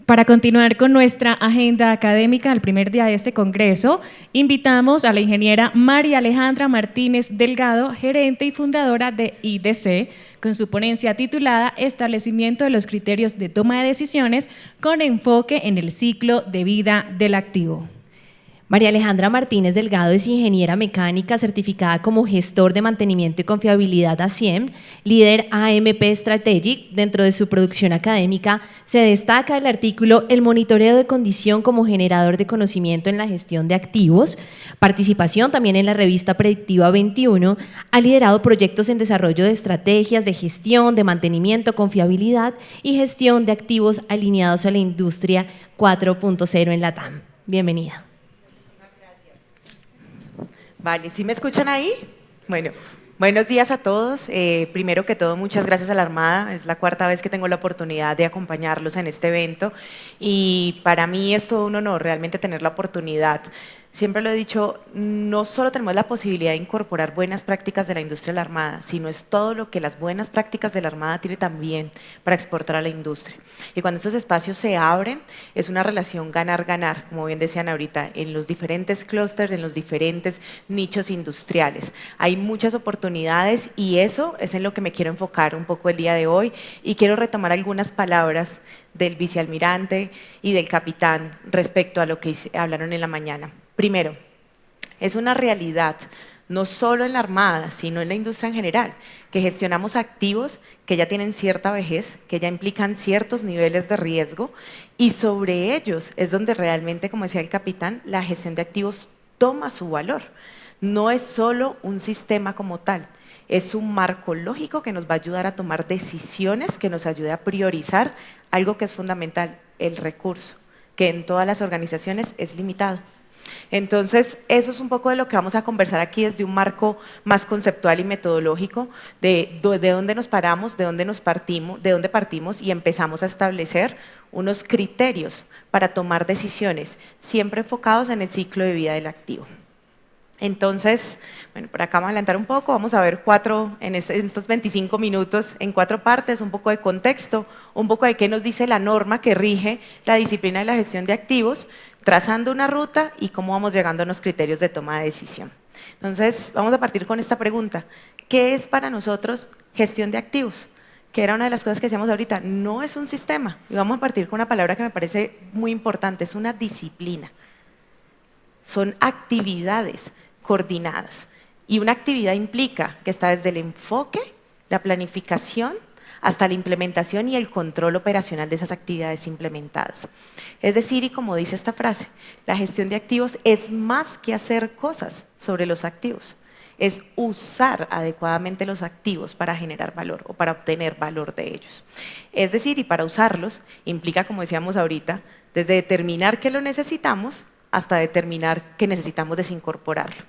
Para continuar con nuestra agenda académica al primer día de este congreso, invitamos a la ingeniera María Alejandra Martínez Delgado, gerente y fundadora de IDC, con su ponencia titulada Establecimiento de los criterios de toma de decisiones con enfoque en el ciclo de vida del activo. María Alejandra Martínez Delgado es ingeniera mecánica certificada como gestor de mantenimiento y confiabilidad ASIEM, líder AMP Strategic. Dentro de su producción académica se destaca el artículo El monitoreo de condición como generador de conocimiento en la gestión de activos, participación también en la revista Predictiva 21, ha liderado proyectos en desarrollo de estrategias de gestión, de mantenimiento, confiabilidad y gestión de activos alineados a la industria 4.0 en LATAM. Bienvenida. Vale, ¿sí me escuchan ahí? Bueno, buenos días a todos. Primero que todo, muchas gracias a la Armada. Es la cuarta vez que tengo la oportunidad de acompañarlos en este evento y para mí es todo un honor realmente tener la oportunidad. Siempre lo he dicho, no solo tenemos la posibilidad de incorporar buenas prácticas de la industria de la Armada, sino es todo lo que las buenas prácticas de la Armada tiene también para exportar a la industria. Y cuando estos espacios se abren, es una relación ganar-ganar, como bien decían ahorita, en los diferentes clústeres, en los diferentes nichos industriales. Hay muchas oportunidades y eso es en lo que me quiero enfocar un poco el día de hoy y quiero retomar algunas palabras del vicealmirante y del capitán respecto a lo que hablaron en la mañana. Primero, es una realidad, no solo en la Armada, sino en la industria en general, que gestionamos activos que ya tienen cierta vejez, que ya implican ciertos niveles de riesgo y sobre ellos es donde realmente, como decía el capitán, la gestión de activos toma su valor. No es solo un sistema como tal, es un marco lógico que nos va a ayudar a tomar decisiones, que nos ayude a priorizar algo que es fundamental, el recurso, que en todas las organizaciones es limitado. Entonces, eso es un poco de lo que vamos a conversar aquí desde un marco más conceptual y metodológico de dónde nos paramos, de dónde partimos y empezamos a establecer unos criterios para tomar decisiones, siempre enfocados en el ciclo de vida del activo. Entonces, bueno, por acá vamos a adelantar un poco, vamos a ver en estos 25 minutos en 4 partes, un poco de contexto, un poco de qué nos dice la norma que rige la disciplina de la gestión de activos, trazando una ruta y cómo vamos llegando a los criterios de toma de decisión. Entonces, vamos a partir con esta pregunta, ¿qué es para nosotros gestión de activos? Que era una de las cosas que decíamos ahorita, no es un sistema, y vamos a partir con una palabra que me parece muy importante, es una disciplina. Son actividades coordinadas. Y una actividad implica que está desde el enfoque, la planificación, hasta la implementación y el control operacional de esas actividades implementadas. Es decir, y como dice esta frase, la gestión de activos es más que hacer cosas sobre los activos, es usar adecuadamente los activos para generar valor o para obtener valor de ellos. Es decir, y para usarlos implica, como decíamos ahorita, desde determinar que lo necesitamos hasta determinar que necesitamos desincorporarlo.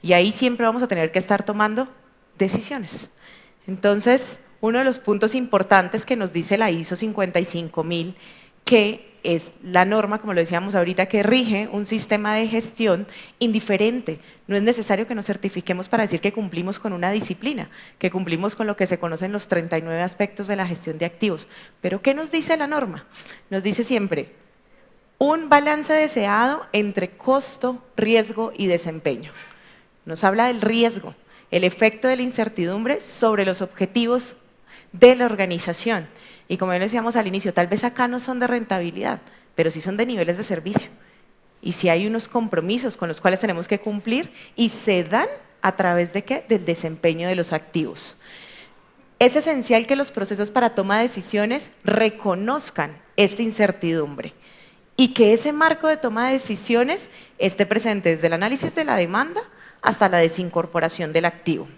Y ahí siempre vamos a tener que estar tomando decisiones. Entonces, uno de los puntos importantes que nos dice la ISO 55000, que es la norma, como lo decíamos ahorita, que rige un sistema de gestión indiferente. No es necesario que nos certifiquemos para decir que cumplimos con una disciplina, que cumplimos con lo que se conocen los 39 aspectos de la gestión de activos. Pero ¿qué nos dice la norma? Nos dice siempre un balance deseado entre costo, riesgo y desempeño. Nos habla del riesgo, el efecto de la incertidumbre sobre los objetivos de la organización. Y como ya lo decíamos al inicio, tal vez acá no son de rentabilidad, pero sí son de niveles de servicio. Y sí hay unos compromisos con los cuales tenemos que cumplir y se dan a través de ¿qué? Del desempeño de los activos. Es esencial que los procesos para toma de decisiones reconozcan esta incertidumbre y que ese marco de toma de decisiones esté presente desde el análisis de la demanda hasta la desincorporación del activo.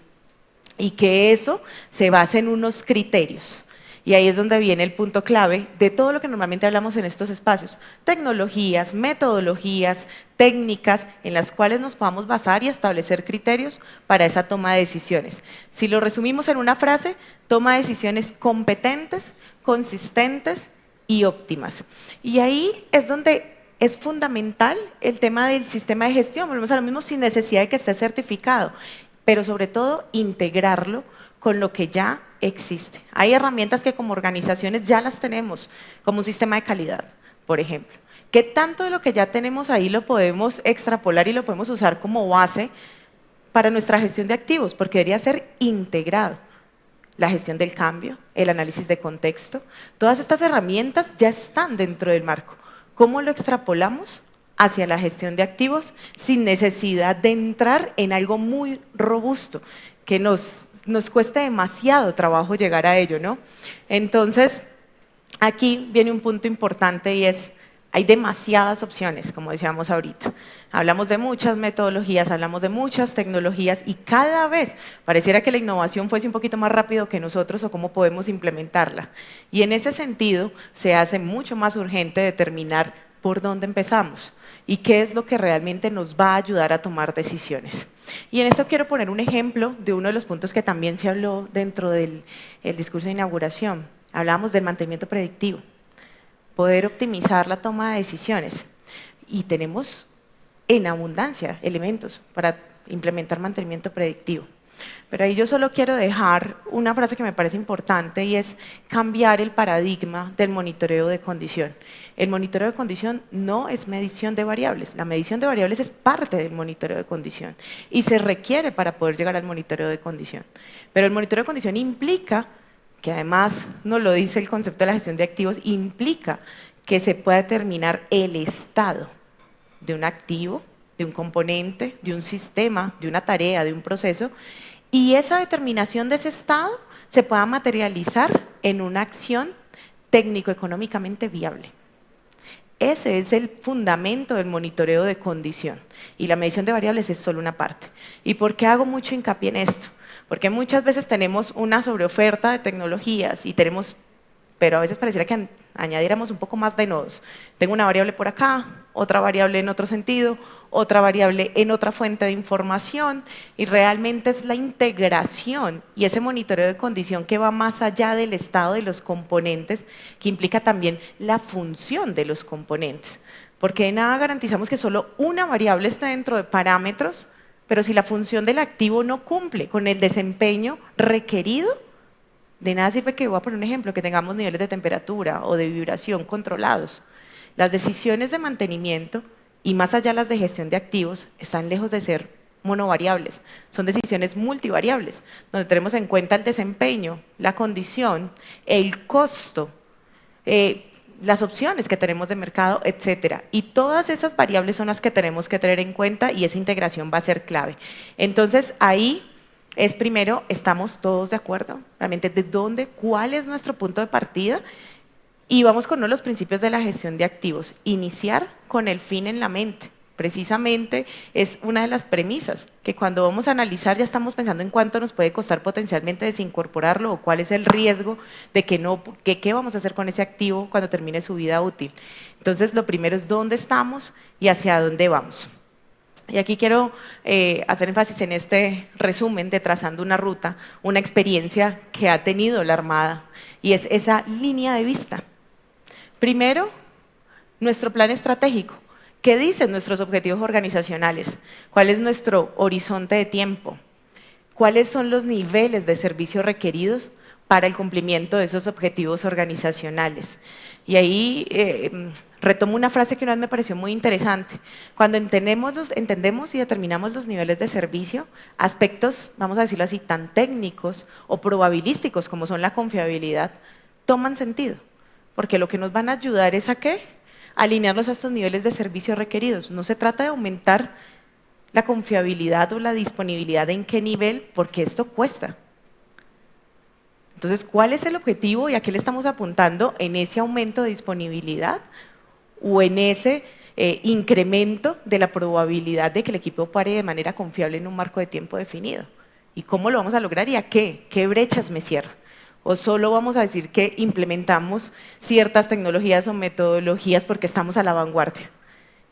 Y que eso se base en unos criterios. Y ahí es donde viene el punto clave de todo lo que normalmente hablamos en estos espacios. Tecnologías, metodologías, técnicas en las cuales nos podamos basar y establecer criterios para esa toma de decisiones. Si lo resumimos en una frase, toma de decisiones competentes, consistentes y óptimas. Y ahí es donde es fundamental el tema del sistema de gestión, volvemos a lo mismo sin necesidad de que esté certificado, pero sobre todo integrarlo con lo que ya existe. Hay herramientas que como organizaciones ya las tenemos, como un sistema de calidad, por ejemplo. ¿Qué tanto de lo que ya tenemos ahí lo podemos extrapolar y lo podemos usar como base para nuestra gestión de activos? Porque debería ser integrado. La gestión del cambio, el análisis de contexto, todas estas herramientas ya están dentro del marco. ¿Cómo lo extrapolamos hacia la gestión de activos sin necesidad de entrar en algo muy robusto, que nos cueste demasiado trabajo llegar a ello, ¿no? Entonces, aquí viene un punto importante y es, hay demasiadas opciones, como decíamos ahorita. Hablamos de muchas metodologías, hablamos de muchas tecnologías y cada vez pareciera que la innovación fuese un poquito más rápido que nosotros o cómo podemos implementarla. Y en ese sentido se hace mucho más urgente determinar por dónde empezamos y qué es lo que realmente nos va a ayudar a tomar decisiones. Y en esto quiero poner un ejemplo de uno de los puntos que también se habló dentro del discurso de inauguración. Hablábamos del mantenimiento predictivo, poder optimizar la toma de decisiones. Y tenemos en abundancia elementos para implementar mantenimiento predictivo. Pero ahí yo solo quiero dejar una frase que me parece importante y es cambiar el paradigma del monitoreo de condición. El monitoreo de condición no es medición de variables, la medición de variables es parte del monitoreo de condición y se requiere para poder llegar al monitoreo de condición. Pero el monitoreo de condición implica, que además nos lo dice el concepto de la gestión de activos, implica que se pueda determinar el estado de un activo, de un componente, de un sistema, de una tarea, de un proceso, y esa determinación de ese estado se pueda materializar en una acción técnico-económicamente viable. Ese es el fundamento del monitoreo de condición y la medición de variables es solo una parte. ¿Y por qué hago mucho hincapié en esto? Porque muchas veces tenemos una sobreoferta de tecnologías y tenemos, pero a veces pareciera que añadiéramos un poco más de nodos. Tengo una variable por acá, otra variable en otro sentido, otra variable en otra fuente de información y realmente es la integración y ese monitoreo de condición que va más allá del estado de los componentes, que implica también la función de los componentes. Porque de nada garantizamos que solo una variable esté dentro de parámetros, pero si la función del activo no cumple con el desempeño requerido, de nada sirve que, voy a poner un ejemplo, que tengamos niveles de temperatura o de vibración controlados. Las decisiones de mantenimiento y más allá las de gestión de activos están lejos de ser monovariables, son decisiones multivariables, donde tenemos en cuenta el desempeño, la condición, el costo, las opciones que tenemos de mercado, etcétera. Y todas esas variables son las que tenemos que tener en cuenta y esa integración va a ser clave. Entonces, ahí es primero, ¿estamos todos de acuerdo? Realmente, ¿de dónde? ¿Cuál es nuestro punto de partida? Y vamos con uno de los principios de la gestión de activos, iniciar con el fin en la mente. Precisamente es una de las premisas, que cuando vamos a analizar ya estamos pensando en cuánto nos puede costar potencialmente desincorporarlo o cuál es el riesgo de que no, qué vamos a hacer con ese activo cuando termine su vida útil. Entonces, lo primero es dónde estamos y hacia dónde vamos. Y aquí quiero hacer énfasis en este resumen de trazando una ruta, una experiencia que ha tenido la Armada, y es esa línea de vista. Primero, nuestro plan estratégico. ¿Qué dicen nuestros objetivos organizacionales? ¿Cuál es nuestro horizonte de tiempo? ¿Cuáles son los niveles de servicio requeridos para el cumplimiento de esos objetivos organizacionales? Y ahí retomo una frase que una vez me pareció muy interesante. Cuando entendemos y determinamos los niveles de servicio, aspectos, vamos a decirlo así, tan técnicos o probabilísticos como son la confiabilidad, toman sentido. Porque lo que nos van a ayudar es a ¿qué? Alinearlos a estos niveles de servicio requeridos. No se trata de aumentar la confiabilidad o la disponibilidad en qué nivel, porque esto cuesta. Entonces, ¿cuál es el objetivo y a qué le estamos apuntando en ese aumento de disponibilidad o en ese incremento de la probabilidad de que el equipo pare de manera confiable en un marco de tiempo definido? ¿Y cómo lo vamos a lograr y a qué? ¿Qué brechas me cierran? ¿O solo vamos a decir que implementamos ciertas tecnologías o metodologías porque estamos a la vanguardia?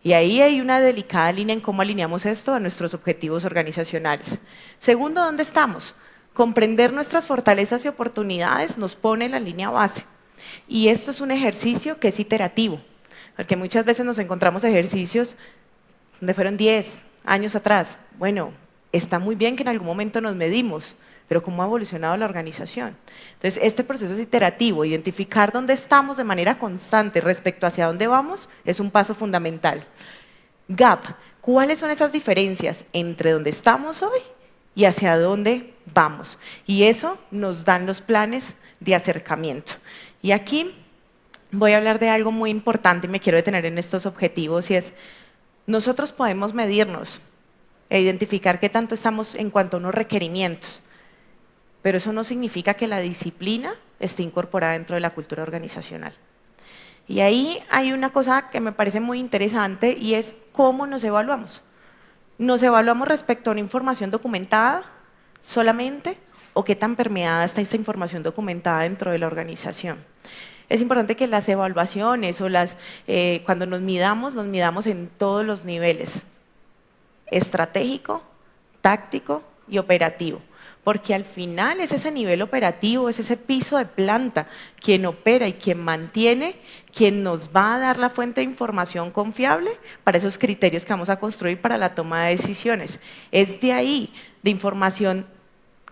Y ahí hay una delicada línea en cómo alineamos esto a nuestros objetivos organizacionales. Segundo, ¿dónde estamos? Comprender nuestras fortalezas y oportunidades nos pone en la línea base. Y esto es un ejercicio que es iterativo, porque muchas veces nos encontramos ejercicios donde fueron 10 años atrás. Bueno, está muy bien que en algún momento nos medimos, pero ¿cómo ha evolucionado la organización? Entonces, este proceso es iterativo, identificar dónde estamos de manera constante respecto hacia dónde vamos es un paso fundamental. Gap, ¿cuáles son esas diferencias entre dónde estamos hoy y hacia dónde vamos? Y eso nos dan los planes de acercamiento. Y aquí voy a hablar de algo muy importante y me quiero detener en estos objetivos y es, nosotros podemos medirnos e identificar qué tanto estamos en cuanto a unos requerimientos, pero eso no significa que la disciplina esté incorporada dentro de la cultura organizacional. Y ahí hay una cosa que me parece muy interesante y es cómo nos evaluamos. ¿Nos evaluamos respecto a una información documentada solamente o qué tan permeada está esta información documentada dentro de la organización? Es importante que las evaluaciones o cuando nos midamos en todos los niveles, estratégico, táctico y operativo. Porque al final es ese nivel operativo, es ese piso de planta, quien opera y quien mantiene, quien nos va a dar la fuente de información confiable para esos criterios que vamos a construir para la toma de decisiones. Es de ahí, de información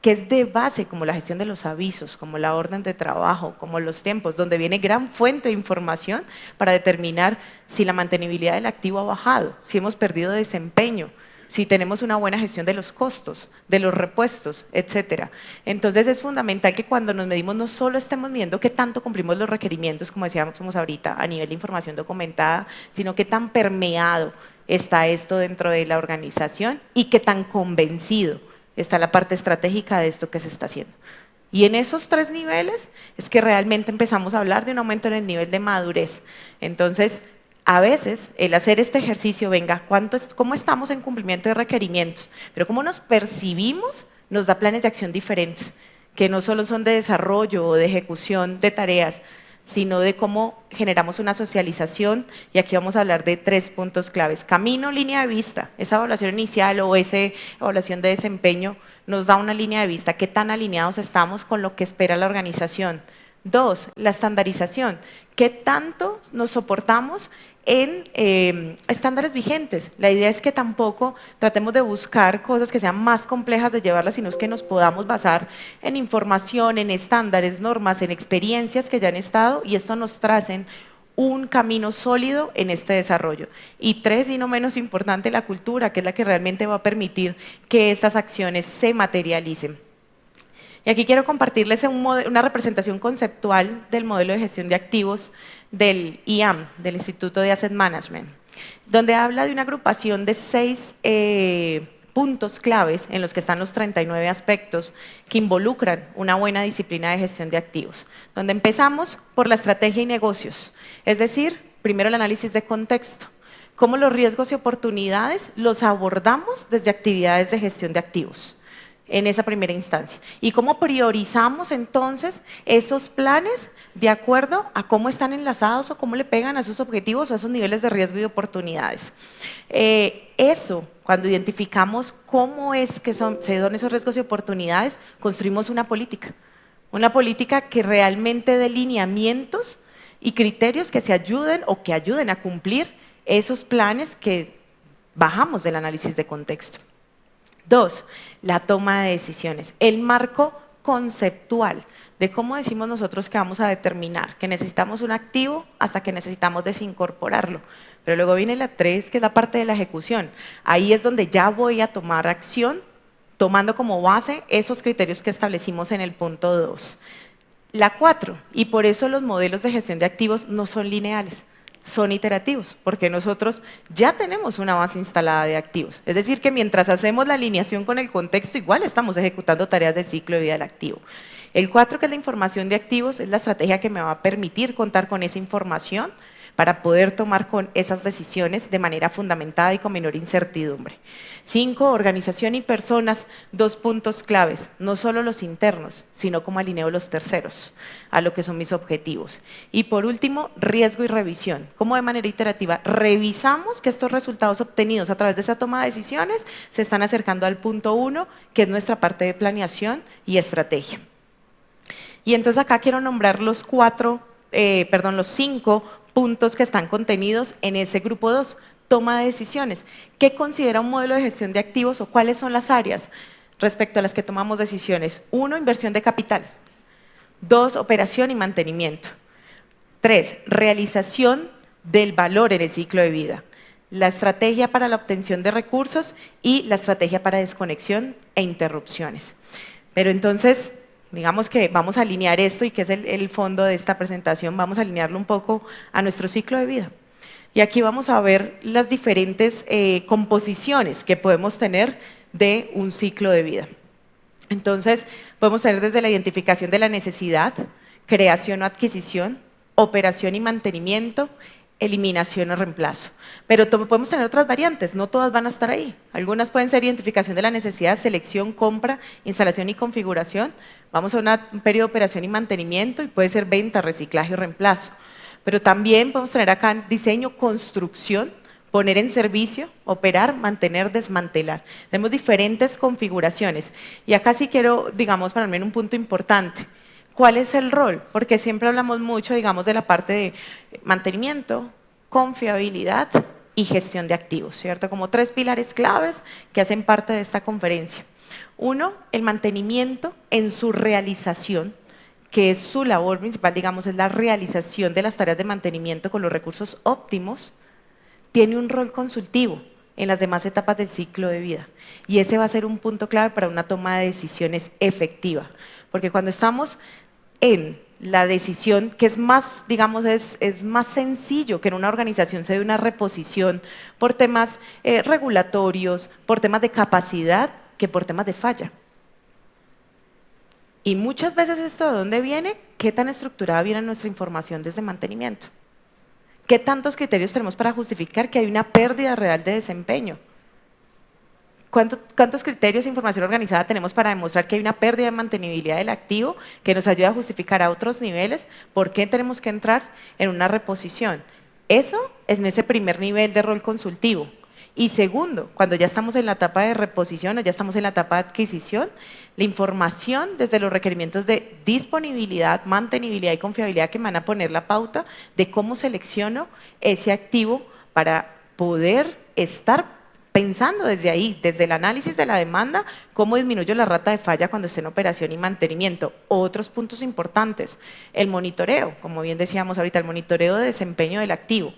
que es de base, como la gestión de los avisos, como la orden de trabajo, como los tiempos, donde viene gran fuente de información para determinar si la mantenibilidad del activo ha bajado, si hemos perdido desempeño, si tenemos una buena gestión de los costos, de los repuestos, etcétera. Entonces es fundamental que cuando nos medimos no solo estemos viendo qué tanto cumplimos los requerimientos, como decíamos ahorita, a nivel de información documentada, sino qué tan permeado está esto dentro de la organización y qué tan convencido está la parte estratégica de esto que se está haciendo. Y en esos 3 niveles es que realmente empezamos a hablar de un aumento en el nivel de madurez. Entonces, a veces el hacer este ejercicio, venga, ¿cómo estamos en cumplimiento de requerimientos? Pero cómo nos percibimos nos da planes de acción diferentes, que no solo son de desarrollo o de ejecución de tareas, sino de cómo generamos una socialización, y aquí vamos a hablar de 3 puntos claves. Camino, línea de vista, esa evaluación inicial o esa evaluación de desempeño nos da una línea de vista, qué tan alineados estamos con lo que espera la organización. 2, la estandarización, qué tanto nos soportamos en estándares vigentes. La idea es que tampoco tratemos de buscar cosas que sean más complejas de llevarlas, sino que nos podamos basar en información, en estándares, normas, en experiencias que ya han estado y esto nos tracen un camino sólido en este desarrollo. Y 3, y no menos importante, la cultura, que es la que realmente va a permitir que estas acciones se materialicen. Y aquí quiero compartirles una representación conceptual del modelo de gestión de activos del IAM, del Instituto de Asset Management, donde habla de una agrupación de 6 puntos claves en los que están los 39 aspectos que involucran una buena disciplina de gestión de activos, donde empezamos por la estrategia y negocios, es decir, primero el análisis de contexto, cómo los riesgos y oportunidades los abordamos desde actividades de gestión de activos en esa primera instancia. Y cómo priorizamos entonces esos planes de acuerdo a cómo están enlazados o cómo le pegan a esos objetivos o a esos niveles de riesgo y oportunidades. Eso, cuando identificamos cómo es que se dan esos riesgos y oportunidades, construimos una política que realmente dé lineamientos y criterios que se ayuden o que ayuden a cumplir esos planes que bajamos del análisis de contexto. 2, la toma de decisiones, el marco conceptual de cómo decimos nosotros que vamos a determinar que necesitamos un activo hasta que necesitamos desincorporarlo. Pero luego viene la 3, que es la parte de la ejecución. Ahí es donde ya voy a tomar acción, tomando como base esos criterios que establecimos en el punto 2. La 4, y por eso los modelos de gestión de activos no son lineales, son iterativos, porque nosotros ya tenemos una base instalada de activos. Es decir, que mientras hacemos la alineación con el contexto, igual estamos ejecutando tareas de ciclo de vida del activo. El 4, que es la información de activos, es la estrategia que me va a permitir contar con esa información para poder tomar con esas decisiones de manera fundamentada y con menor incertidumbre. 5, organización y personas, 2 puntos claves, no solo los internos, sino cómo alineo los terceros a lo que son mis objetivos. Y por último, riesgo y revisión, cómo de manera iterativa revisamos que estos resultados obtenidos a través de esa toma de decisiones se están acercando al punto 1, que es nuestra parte de planeación y estrategia. Y entonces acá quiero nombrar los 5 puntos que están contenidos en ese grupo 2, toma de decisiones. ¿Qué considera un modelo de gestión de activos o cuáles son las áreas respecto a las que tomamos decisiones? 1, inversión de capital. 2, operación y mantenimiento. 3, realización del valor en el ciclo de vida. La estrategia para la obtención de recursos y la estrategia para desconexión e interrupciones. Pero entonces, digamos que vamos a alinear esto y que es el fondo de esta presentación, vamos a alinearlo un poco a nuestro ciclo de vida. Y aquí vamos a ver las diferentes composiciones que podemos tener de un ciclo de vida. Entonces, podemos tener desde la identificación de la necesidad, creación o adquisición, operación y mantenimiento, eliminación o reemplazo. Pero podemos tener otras variantes, no todas van a estar ahí. Algunas pueden ser identificación de la necesidad, selección, compra, instalación y configuración. Vamos a un periodo de operación y mantenimiento y puede ser venta, reciclaje o reemplazo. Pero también podemos tener acá diseño, construcción, poner en servicio, operar, mantener, desmantelar. Tenemos diferentes configuraciones. Y acá sí quiero, digamos, para mí un punto importante. ¿Cuál es el rol? Porque siempre hablamos mucho, digamos, de la parte de mantenimiento, confiabilidad y gestión de activos, ¿cierto? Como 3 pilares claves que hacen parte de esta conferencia. 1, el mantenimiento en su realización, que es su labor principal, digamos, es la realización de las tareas de mantenimiento con los recursos óptimos, tiene un rol consultivo en las demás etapas del ciclo de vida. Y ese va a ser un punto clave para una toma de decisiones efectiva. Porque cuando estamos en la decisión, que es más, digamos, es más sencillo que en una organización se dé una reposición por temas regulatorios, por temas de capacidad, que por temas de falla. Y muchas veces esto, ¿de dónde viene? ¿Qué tan estructurada viene nuestra información desde mantenimiento? ¿Qué tantos criterios tenemos para justificar que hay una pérdida real de desempeño? ¿Cuántos criterios de información organizada tenemos para demostrar que hay una pérdida de mantenibilidad del activo que nos ayuda a justificar a otros niveles por qué tenemos que entrar en una reposición? Eso es en ese primer nivel de rol consultivo. Y segundo, cuando ya estamos en la etapa de reposición o ya estamos en la etapa de adquisición, la información desde los requerimientos de disponibilidad, mantenibilidad y confiabilidad que me van a poner la pauta de cómo selecciono ese activo para poder estar pensando desde ahí, desde el análisis de la demanda, cómo disminuyo la rata de falla cuando esté en operación y mantenimiento. Otros puntos importantes, el monitoreo, como bien decíamos ahorita, el monitoreo de desempeño del activo.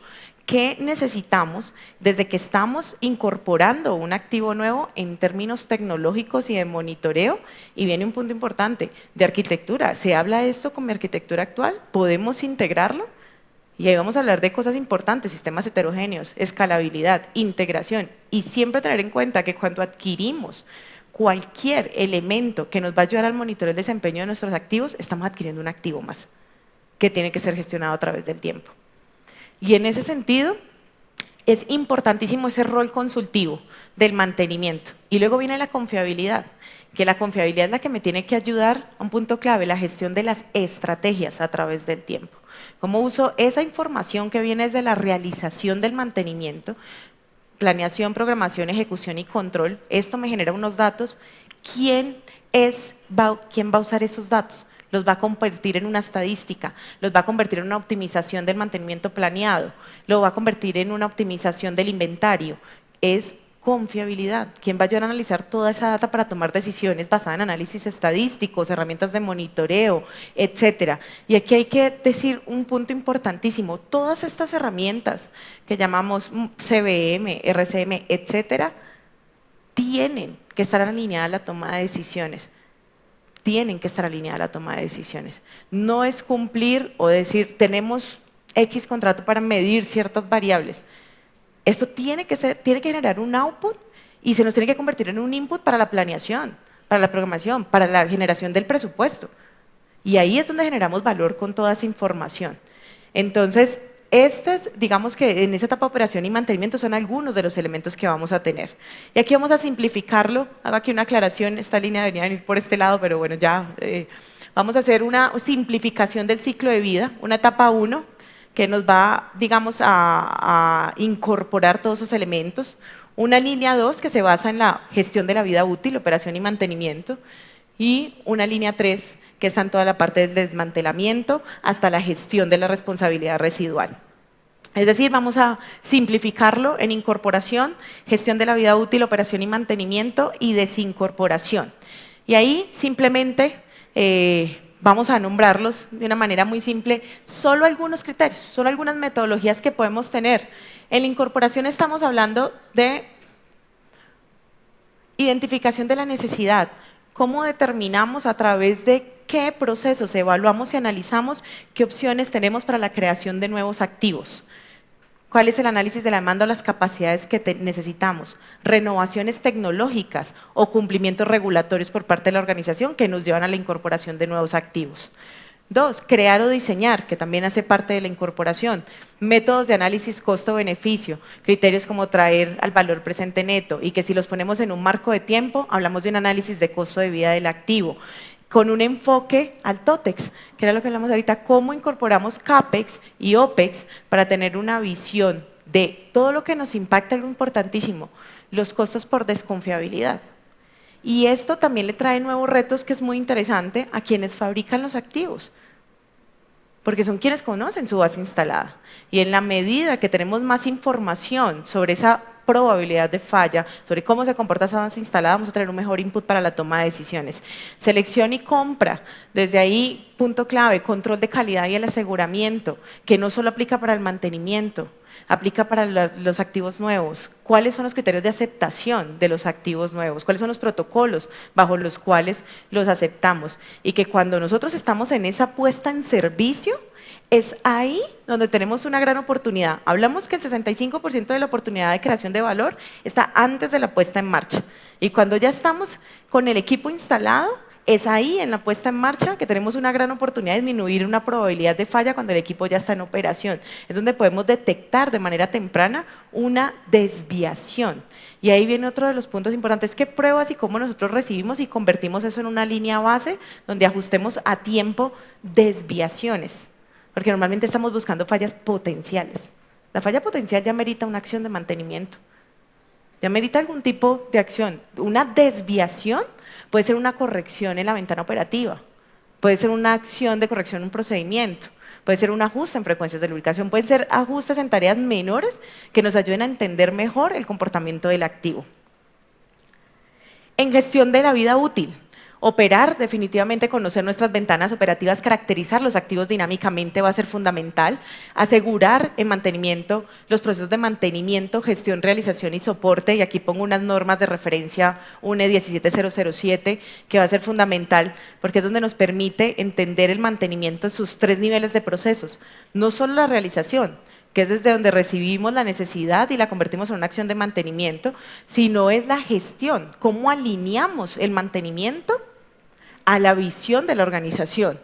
¿Qué necesitamos desde que estamos incorporando un activo nuevo en términos tecnológicos y de monitoreo? Y viene un punto importante, de arquitectura. ¿Se habla de esto con mi arquitectura actual? ¿Podemos integrarlo? Y ahí vamos a hablar de cosas importantes, sistemas heterogéneos, escalabilidad, integración. Y siempre tener en cuenta que cuando adquirimos cualquier elemento que nos va a ayudar al monitoreo del desempeño de nuestros activos, estamos adquiriendo un activo más, que tiene que ser gestionado a través del tiempo. Y en ese sentido, es importantísimo ese rol consultivo del mantenimiento. Y luego viene la confiabilidad, que la confiabilidad es la que me tiene que ayudar a un punto clave, la gestión de las estrategias a través del tiempo. ¿Cómo uso esa información que viene desde la realización del mantenimiento? Planeación, programación, ejecución y control. Esto me genera unos datos. ¿Quién va a usar esos datos? Los va a convertir en una estadística, los va a convertir en una optimización del mantenimiento planeado, lo va a convertir en una optimización del inventario. Es confiabilidad. ¿Quién va a ayudar a analizar toda esa data para tomar decisiones basadas en análisis estadísticos, herramientas de monitoreo, etcétera? Y aquí hay que decir un punto importantísimo. Todas estas herramientas que llamamos CBM, RCM, etcétera, tienen que estar alineadas a la toma de decisiones. Tienen que estar alineadas a la toma de decisiones. No es cumplir o decir, tenemos X contrato para medir ciertas variables. Esto tiene que generar un output y se nos tiene que convertir en un input para la planeación, para la programación, para la generación del presupuesto. Y ahí es donde generamos valor con toda esa información. Entonces, digamos que en esa etapa de operación y mantenimiento son algunos de los elementos que vamos a tener. Y aquí vamos a simplificarlo. Hago aquí una aclaración, esta línea debería venir por este lado, pero bueno, ya vamos a hacer una simplificación del ciclo de vida, una etapa 1, que nos va, digamos, a incorporar todos esos elementos. Una línea 2 que se basa en la gestión de la vida útil, operación y mantenimiento. Y una línea 3 que está en toda la parte del desmantelamiento hasta la gestión de la responsabilidad residual. Es decir, vamos a simplificarlo en incorporación, gestión de la vida útil, operación y mantenimiento y desincorporación. Y ahí simplemente vamos a nombrarlos de una manera muy simple, solo algunos criterios, solo algunas metodologías que podemos tener. En la incorporación estamos hablando de identificación de la necesidad, cómo determinamos a través de qué procesos evaluamos y analizamos qué opciones tenemos para la creación de nuevos activos. ¿Cuál es el análisis de la demanda o las capacidades que necesitamos? Renovaciones tecnológicas o cumplimientos regulatorios por parte de la organización que nos llevan a la incorporación de nuevos activos. 2, crear o diseñar, que también hace parte de la incorporación. Métodos de análisis costo-beneficio, criterios como traer al valor presente neto y que si los ponemos en un marco de tiempo, hablamos de un análisis de costo de vida del activo, con un enfoque al TOTEX, que era lo que hablamos ahorita, cómo incorporamos CAPEX y OPEX para tener una visión de todo lo que nos impacta, algo importantísimo, los costos por desconfiabilidad. Y esto también le trae nuevos retos que es muy interesante a quienes fabrican los activos, porque son quienes conocen su base instalada. Y en la medida que tenemos más información sobre esa probabilidad de falla, sobre cómo se comporta esa base instalada, vamos a tener un mejor input para la toma de decisiones. Selección y compra, desde ahí, punto clave, control de calidad y el aseguramiento, que no solo aplica para el mantenimiento, aplica para los activos nuevos. ¿Cuáles son los criterios de aceptación de los activos nuevos? ¿Cuáles son los protocolos bajo los cuales los aceptamos? Y que cuando nosotros estamos en esa puesta en servicio, es ahí donde tenemos una gran oportunidad. Hablamos que el 65% de la oportunidad de creación de valor está antes de la puesta en marcha. Y cuando ya estamos con el equipo instalado, es ahí en la puesta en marcha que tenemos una gran oportunidad de disminuir una probabilidad de falla cuando el equipo ya está en operación. Es donde podemos detectar de manera temprana una desviación. Y ahí viene otro de los puntos importantes, qué pruebas y cómo nosotros recibimos y convertimos eso en una línea base donde ajustemos a tiempo desviaciones. Porque normalmente estamos buscando fallas potenciales. La falla potencial ya merita una acción de mantenimiento. Ya merita algún tipo de acción. Una desviación puede ser una corrección en la ventana operativa, puede ser una acción de corrección en un procedimiento, puede ser un ajuste en frecuencias de lubricación, pueden ser ajustes en tareas menores que nos ayuden a entender mejor el comportamiento del activo. En gestión de la vida útil, operar, definitivamente conocer nuestras ventanas operativas, caracterizar los activos dinámicamente va a ser fundamental, asegurar en mantenimiento los procesos de mantenimiento, gestión, realización y soporte, y aquí pongo unas normas de referencia, UNE 17007, que va a ser fundamental porque es donde nos permite entender el mantenimiento en sus 3 niveles de procesos, no solo la realización, que es desde donde recibimos la necesidad y la convertimos en una acción de mantenimiento, sino es la gestión, cómo alineamos el mantenimiento a la visión de la organización.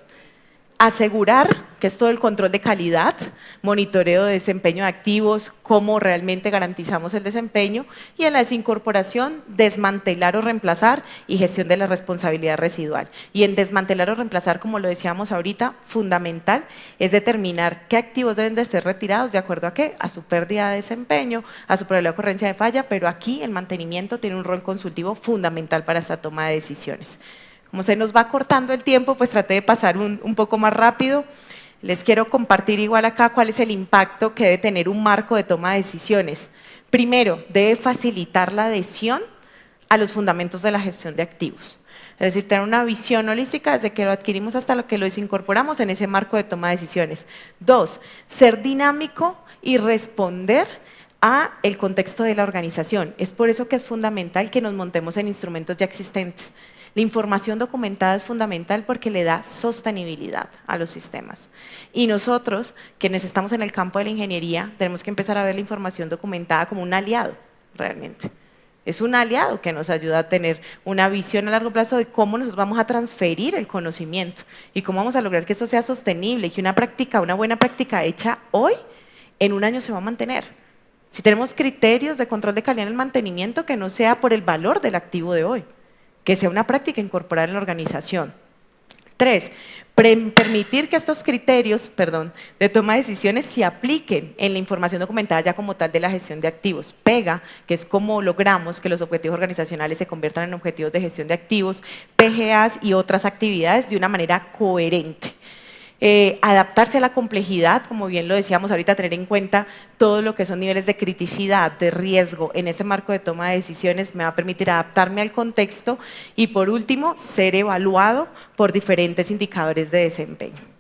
Asegurar que es todo el control de calidad, monitoreo de desempeño de activos, cómo realmente garantizamos el desempeño, y en la desincorporación, desmantelar o reemplazar y gestión de la responsabilidad residual. Y en desmantelar o reemplazar, como lo decíamos ahorita, fundamental es determinar qué activos deben de ser retirados, ¿de acuerdo a qué? A su pérdida de desempeño, a su probabilidad de ocurrencia de falla, pero aquí el mantenimiento tiene un rol consultivo fundamental para esta toma de decisiones. Como se nos va cortando el tiempo, pues traté de pasar un poco más rápido. Les quiero compartir igual acá cuál es el impacto que debe tener un marco de toma de decisiones. Primero, debe facilitar la adhesión a los fundamentos de la gestión de activos. Es decir, tener una visión holística desde que lo adquirimos hasta lo que lo desincorporamos en ese marco de toma de decisiones. 2, ser dinámico y responder a el contexto de la organización. Es por eso que es fundamental que nos montemos en instrumentos ya existentes. La información documentada es fundamental porque le da sostenibilidad a los sistemas. Y nosotros, quienes estamos en el campo de la ingeniería, tenemos que empezar a ver la información documentada como un aliado, realmente. Es un aliado que nos ayuda a tener una visión a largo plazo de cómo nos vamos a transferir el conocimiento y cómo vamos a lograr que esto sea sostenible y que una buena práctica hecha hoy, en un año se va a mantener. Si tenemos criterios de control de calidad en el mantenimiento, que no sea por el valor del activo de hoy, que sea una práctica incorporada en la organización. 3, permitir que estos criterios, de toma de decisiones se apliquen en la información documentada ya como tal de la gestión de activos. PEGA, que es como logramos que los objetivos organizacionales se conviertan en objetivos de gestión de activos, PGAs y otras actividades de una manera coherente. adaptarse a la complejidad, como bien lo decíamos ahorita, tener en cuenta todo lo que son niveles de criticidad, de riesgo en este marco de toma de decisiones me va a permitir adaptarme al contexto y por último, ser evaluado por diferentes indicadores de desempeño.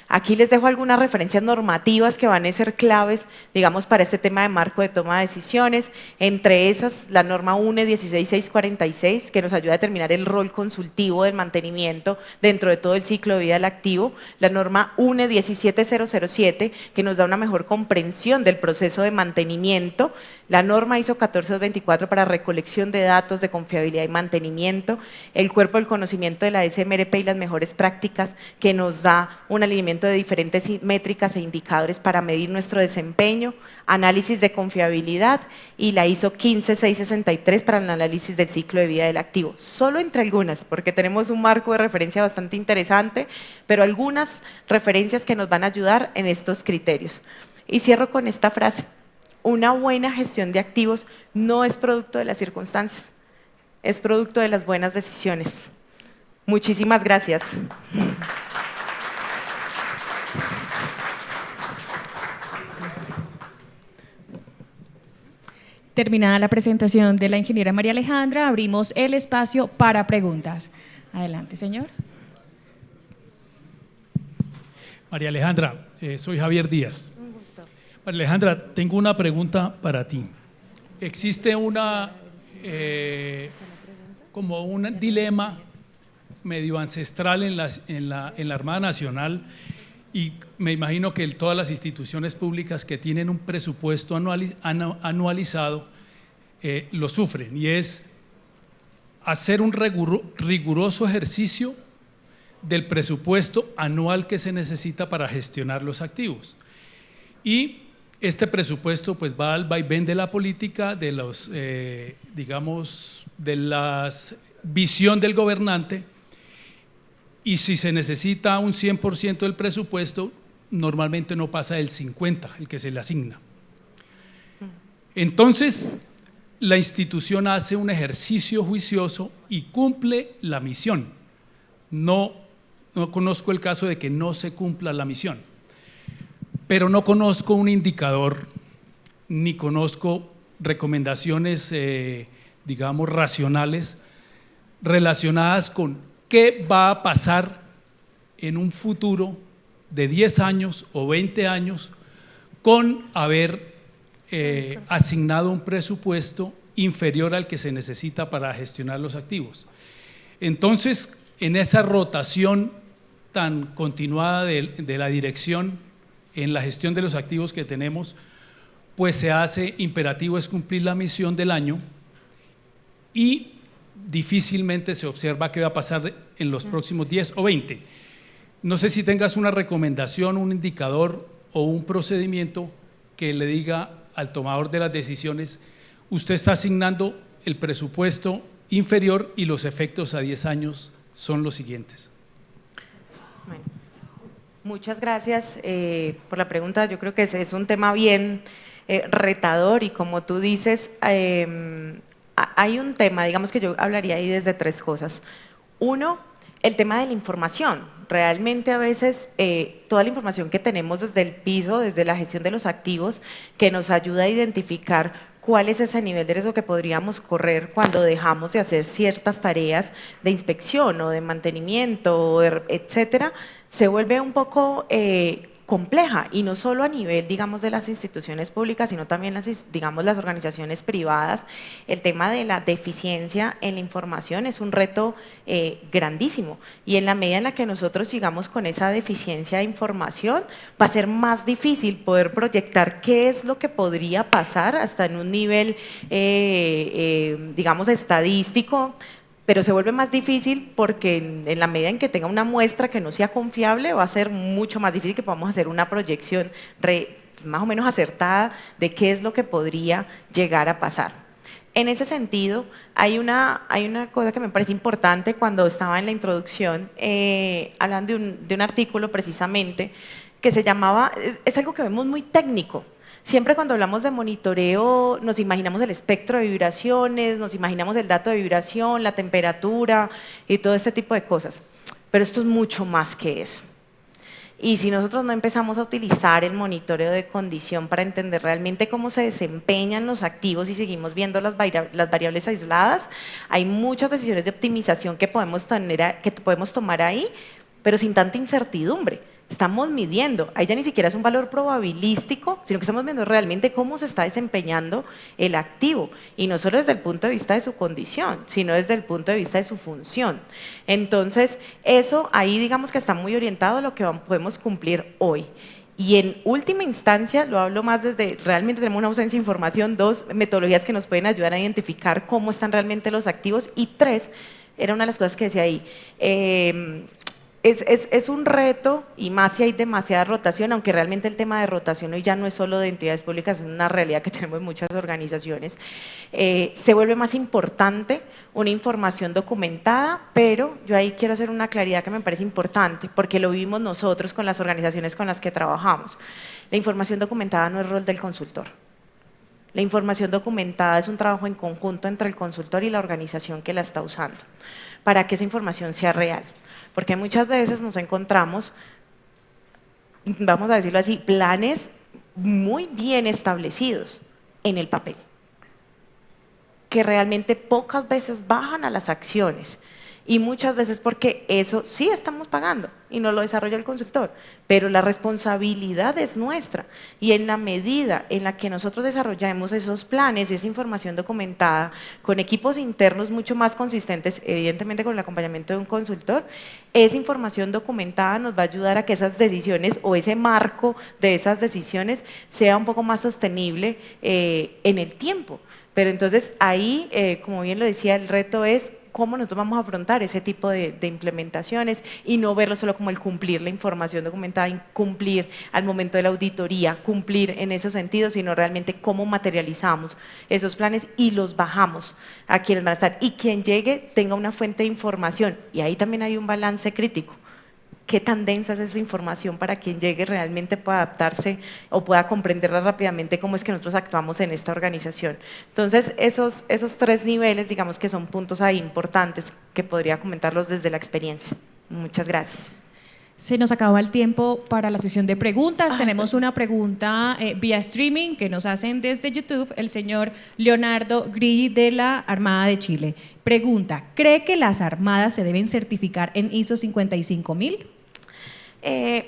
Aquí les dejo algunas referencias normativas que van a ser claves, digamos, para este tema de marco de toma de decisiones. Entre esas, la norma UNE 16646, que nos ayuda a determinar el rol consultivo del mantenimiento dentro de todo el ciclo de vida del activo. La norma UNE 17007, que nos da una mejor comprensión del proceso de mantenimiento. La norma ISO 14224 para recolección de datos de confiabilidad y mantenimiento. El cuerpo del conocimiento de la SMRP y las mejores prácticas, que nos da un alineamiento de diferentes métricas e indicadores para medir nuestro desempeño, análisis de confiabilidad y la ISO 15663 para el análisis del ciclo de vida del activo. Solo entre algunas, porque tenemos un marco de referencia bastante interesante, pero algunas referencias que nos van a ayudar en estos criterios. Y cierro con esta frase: una buena gestión de activos no es producto de las circunstancias, es producto de las buenas decisiones. Muchísimas gracias. Terminada la presentación de la ingeniera María Alejandra, abrimos el espacio para preguntas. Adelante, señor. María Alejandra, soy Javier Díaz. Un gusto. María Alejandra, tengo una pregunta para ti. Existe como un dilema medio ancestral en la Armada Nacional, y me imagino que todas las instituciones públicas que tienen un presupuesto anualizado lo sufren, y es hacer un riguroso ejercicio del presupuesto anual que se necesita para gestionar los activos. Y este presupuesto pues va al vaivén de la política, de los, digamos, de la visión del gobernante, y si se necesita un 100% del presupuesto, normalmente no pasa del 50%, el que se le asigna. Entonces, la institución hace un ejercicio juicioso y cumple la misión. No conozco el caso de que no se cumpla la misión, pero no conozco un indicador, ni conozco recomendaciones, digamos, racionales relacionadas con qué va a pasar en un futuro de 10 años o 20 años con haber asignado un presupuesto inferior al que se necesita para gestionar los activos. Entonces, en esa rotación tan continuada de la dirección en la gestión de los activos que tenemos, pues se hace imperativo es cumplir la misión del año, y difícilmente se observa qué va a pasar en los próximos 10 o 20. No sé si tengas una recomendación, un indicador o un procedimiento que le diga al tomador de las decisiones: usted está asignando el presupuesto inferior y los efectos a 10 años son los siguientes. Bueno, muchas gracias por la pregunta. Yo creo que es un tema bien retador, y como tú dices, hay un tema, digamos que yo hablaría ahí desde tres cosas. Uno, el tema de la información. Realmente a veces toda la información que tenemos desde el piso, desde la gestión de los activos, que nos ayuda a identificar cuál es ese nivel de riesgo que podríamos correr cuando dejamos de hacer ciertas tareas de inspección o de mantenimiento, etcétera, se vuelve un poco compleja, y no solo a nivel, digamos, de las instituciones públicas, sino también digamos, las organizaciones privadas. El tema de la deficiencia en la información es un reto grandísimo, y en la medida en la que nosotros sigamos con esa deficiencia de información, va a ser más difícil poder proyectar qué es lo que podría pasar hasta en un nivel, digamos, estadístico. Pero se vuelve más difícil porque en la medida en que tenga una muestra que no sea confiable, va a ser mucho más difícil que podamos hacer una proyección más o menos acertada de qué es lo que podría llegar a pasar. En ese sentido, hay una cosa que me parece importante. Cuando estaba en la introducción, hablando de un artículo precisamente, que se llamaba, es algo que vemos muy técnico. Siempre cuando hablamos de monitoreo nos imaginamos el espectro de vibraciones, nos imaginamos el dato de vibración, la temperatura y todo este tipo de cosas, pero esto es mucho más que eso. Y si nosotros no empezamos a utilizar el monitoreo de condición para entender realmente cómo se desempeñan los activos y seguimos viendo las variables aisladas, hay muchas decisiones de optimización que podemos tomar ahí, pero sin tanta incertidumbre. Estamos midiendo, ahí ya ni siquiera es un valor probabilístico, sino que estamos viendo realmente cómo se está desempeñando el activo, y no solo desde el punto de vista de su condición, sino desde el punto de vista de su función. Entonces, eso ahí digamos que está muy orientado a lo que podemos cumplir hoy. Y en última instancia, lo hablo más desde, realmente tenemos una ausencia de información, 2, metodologías que nos pueden ayudar a identificar cómo están realmente los activos, y 3, era una de las cosas que decía ahí, es un reto, y más si hay demasiada rotación, aunque realmente el tema de rotación hoy ya no es solo de entidades públicas, es una realidad que tenemos en muchas organizaciones, se vuelve más importante una información documentada, pero yo ahí quiero hacer una claridad que me parece importante, porque lo vivimos nosotros con las organizaciones con las que trabajamos. La información documentada no es rol del consultor. La información documentada es un trabajo en conjunto entre el consultor y la organización que la está usando, para que esa información sea real. Porque muchas veces nos encontramos, vamos a decirlo así, planes muy bien establecidos en el papel, que realmente pocas veces bajan a las acciones, y muchas veces porque eso sí estamos pagando y no lo desarrolla el consultor, pero la responsabilidad es nuestra, y en la medida en la que nosotros desarrollemos esos planes y esa información documentada con equipos internos mucho más consistentes, evidentemente con el acompañamiento de un consultor, esa información documentada nos va a ayudar a que esas decisiones o ese marco de esas decisiones sea un poco más sostenible en el tiempo. Pero entonces ahí, como bien lo decía, el reto es cómo nosotros vamos a afrontar ese tipo de implementaciones, y no verlo solo como el cumplir la información documentada, cumplir al momento de la auditoría, cumplir en esos sentidos, sino realmente cómo materializamos esos planes y los bajamos a quienes van a estar, y quien llegue tenga una fuente de información, y ahí también hay un balance crítico. ¿Qué tan densa es esa información para quien llegue realmente pueda adaptarse o pueda comprenderla rápidamente cómo es que nosotros actuamos en esta organización? Entonces, esos 3 niveles, digamos que son puntos ahí importantes que podría comentarlos desde la experiencia. Muchas gracias. Se nos acaba el tiempo para la sesión de preguntas. Tenemos una pregunta vía streaming que nos hacen desde YouTube el señor Leonardo Grilli de la Armada de Chile. Pregunta, ¿cree que las armadas se deben certificar en ISO 55000?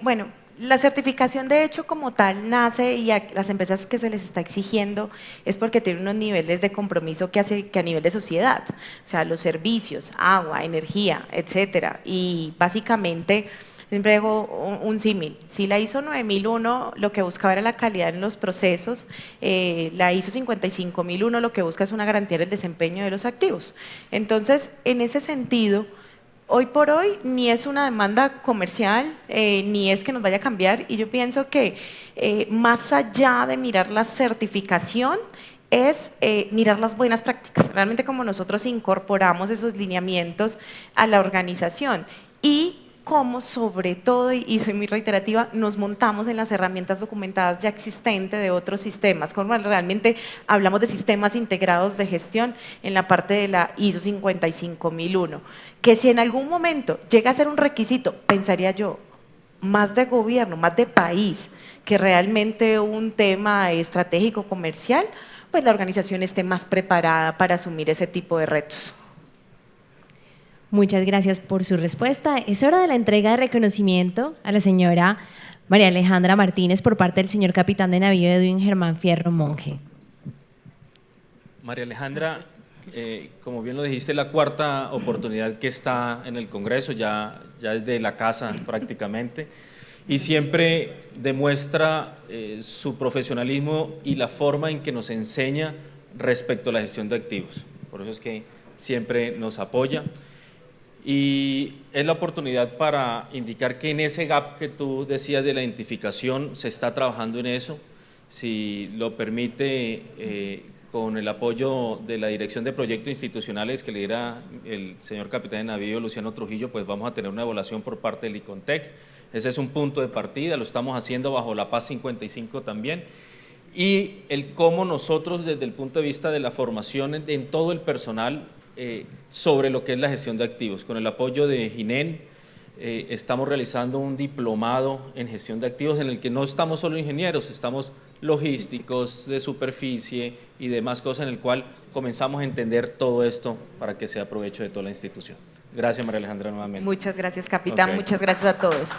Bueno, la certificación de hecho como tal nace, y a las empresas que se les está exigiendo es porque tienen unos niveles de compromiso que hace que a nivel de sociedad, o sea, los servicios, agua, energía, etcétera, y básicamente siempre hago un símil. Si la ISO 9001 lo que buscaba era la calidad en los procesos, la ISO 55001 lo que busca es una garantía del desempeño de los activos. Entonces, en ese sentido, hoy por hoy ni es una demanda comercial, ni es que nos vaya a cambiar, y yo pienso que más allá de mirar la certificación, es mirar las buenas prácticas, realmente como nosotros incorporamos esos lineamientos a la organización, y cómo sobre todo, y soy muy reiterativa, nos montamos en las herramientas documentadas ya existentes de otros sistemas, como realmente hablamos de sistemas integrados de gestión en la parte de la ISO 55001, que si en algún momento llega a ser un requisito, pensaría yo, más de gobierno, más de país, que realmente un tema estratégico comercial, pues la organización esté más preparada para asumir ese tipo de retos. Muchas gracias por su respuesta. Es hora de la entrega de reconocimiento a la señora María Alejandra Martínez por parte del señor capitán de navío Edwin Germán Fierro Monge. María Alejandra, como bien lo dijiste, la 4ª oportunidad que está en el Congreso, ya es de la casa prácticamente, y siempre demuestra su profesionalismo y la forma en que nos enseña respecto a la gestión de activos. Por eso es que siempre nos apoya. Y es la oportunidad para indicar que en ese gap que tú decías de la identificación se está trabajando en eso. Si lo permite, con el apoyo de la Dirección de Proyectos Institucionales que lidera el señor capitán de navío Luciano Trujillo, pues vamos a tener una evaluación por parte del ICONTEC. Ese es un punto de partida, lo estamos haciendo bajo la PAS 55 también. Y el cómo nosotros desde el punto de vista de la formación en todo el personal, sobre lo que es la gestión de activos, con el apoyo de GINEN, estamos realizando un diplomado en gestión de activos en el que no estamos solo ingenieros, estamos logísticos, de superficie y demás cosas, en el cual comenzamos a entender todo esto para que sea provecho de toda la institución. Gracias, María Alejandra, nuevamente. Muchas gracias, capitán. Ok. Muchas gracias a todos.